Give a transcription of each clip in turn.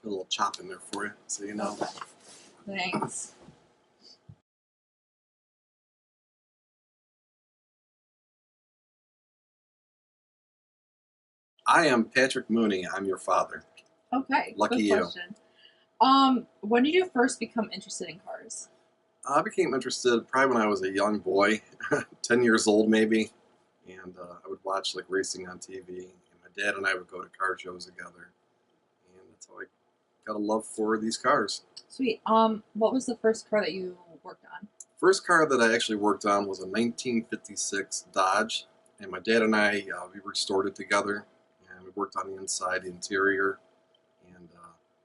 Put a little chop in there for you, so you know. Thanks. I am Patrick Mooney. I'm your father. Okay. Lucky good you. question. When did you first become interested in cars? I became interested probably when I was a young boy, 10 years old maybe, and I would watch like racing on TV. And my dad and I would go to car shows together, and that's how I got a love for these cars. Sweet. What was the first car that you worked on? First car that I actually worked on was a 1956 Dodge, and my dad and I we restored it together, and we worked on the inside, the interior, and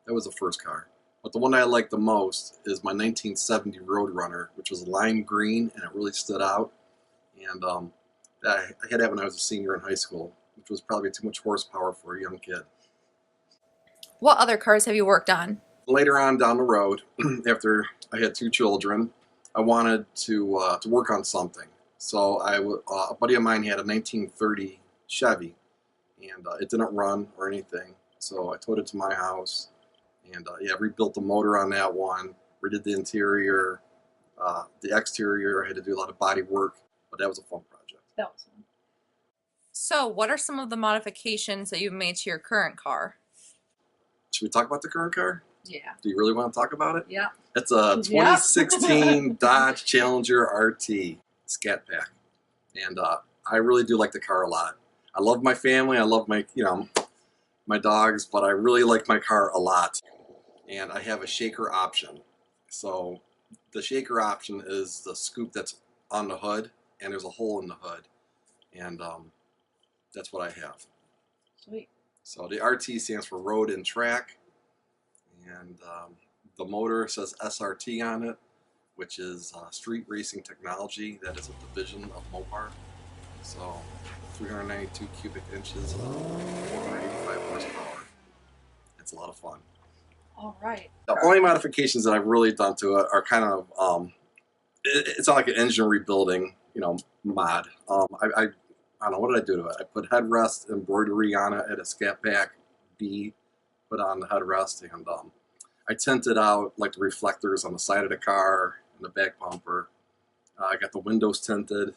that was the first car. But the one I like the most is my 1970 Roadrunner, which was lime green, and it really stood out. And I had that when I was a senior in high school, which was probably too much horsepower for a young kid. What other cars have you worked on? Later on down the road, after I had 2 children, I wanted to work on something. So a buddy of mine had a 1930 Chevy, and it didn't run or anything. So I towed it to my house, and rebuilt the motor on that one, redid the interior, the exterior. I had to do a lot of body work, but that was a fun project. That was fun. So, what are some of the modifications that you've made to your current car? Should we talk about the current car? Yeah. Do you really want to talk about it? Yeah. It's a 2016 Dodge Challenger RT Scat Pack, and I really do like the car a lot. I love my family. I love my my dogs, but I really like my car a lot. And I have a shaker option. So the shaker option is the scoop that's on the hood, and there's a hole in the hood, and that's what I have. Sweet. So the RT stands for Road and Track, and the motor says SRT on it, which is Street Racing Technology. That is a division of Mopar. So 392 cubic inches of 485 horsepower. It's a lot of fun. All right. The only modifications that I've really done to it are kind of, it's not like an engine rebuilding, mod. I don't know, what did I do to it? I put headrest embroidery on it at a Scat Pack B, put on the headrest, and I tinted out like the reflectors on the side of the car and the back bumper. I got the windows tinted,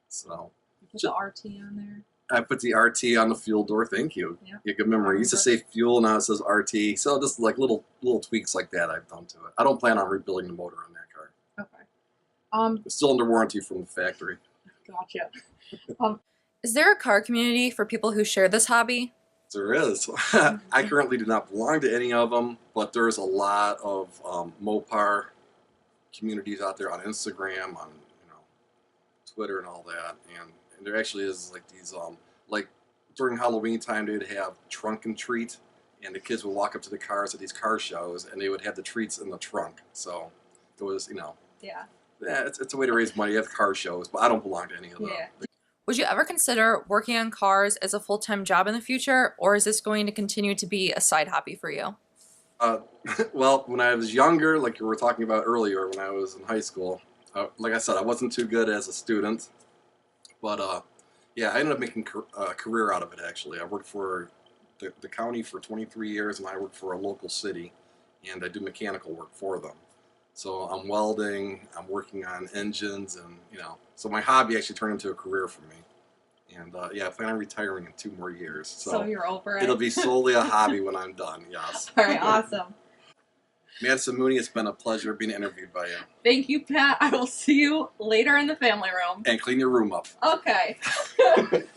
so. You put the RT on there? I put the RT on the fuel door. Thank you. Yeah. You good memory. It used to say fuel, now it says RT. So just like little tweaks like that I've done to it. I don't plan on rebuilding the motor on that car. Okay. It's still under warranty from the factory. Gotcha. Is there a car community for people who share this hobby? There is. I currently do not belong to any of them, but there's a lot of Mopar communities out there on Instagram, on Twitter and all that, and there actually is like these like during Halloween time they'd have trunk and treat, and the kids would walk up to the cars at these car shows and they would have the treats in the trunk. So it was Yeah. it's a way to raise money. You have car shows, but I don't belong to any of them. Yeah. Would you ever consider working on cars as a full-time job in the future, or is this going to continue to be a side hobby for you? Well, when I was younger, like you were talking about earlier, when I was in high school, like I said, I wasn't too good as a student, but I ended up making a career out of it, actually. I worked for the county for 23 years, and I worked for a local city, and I do mechanical work for them. So I'm welding, I'm working on engines, and so my hobby actually turned into a career for me. And I plan on retiring in 2 more years. So you're over it? It'll be solely a hobby when I'm done, yes. All right, awesome. Madison Mooney, it's been a pleasure being interviewed by you. Thank you, Pat. I will see you later in the family room. And clean your room up. Okay.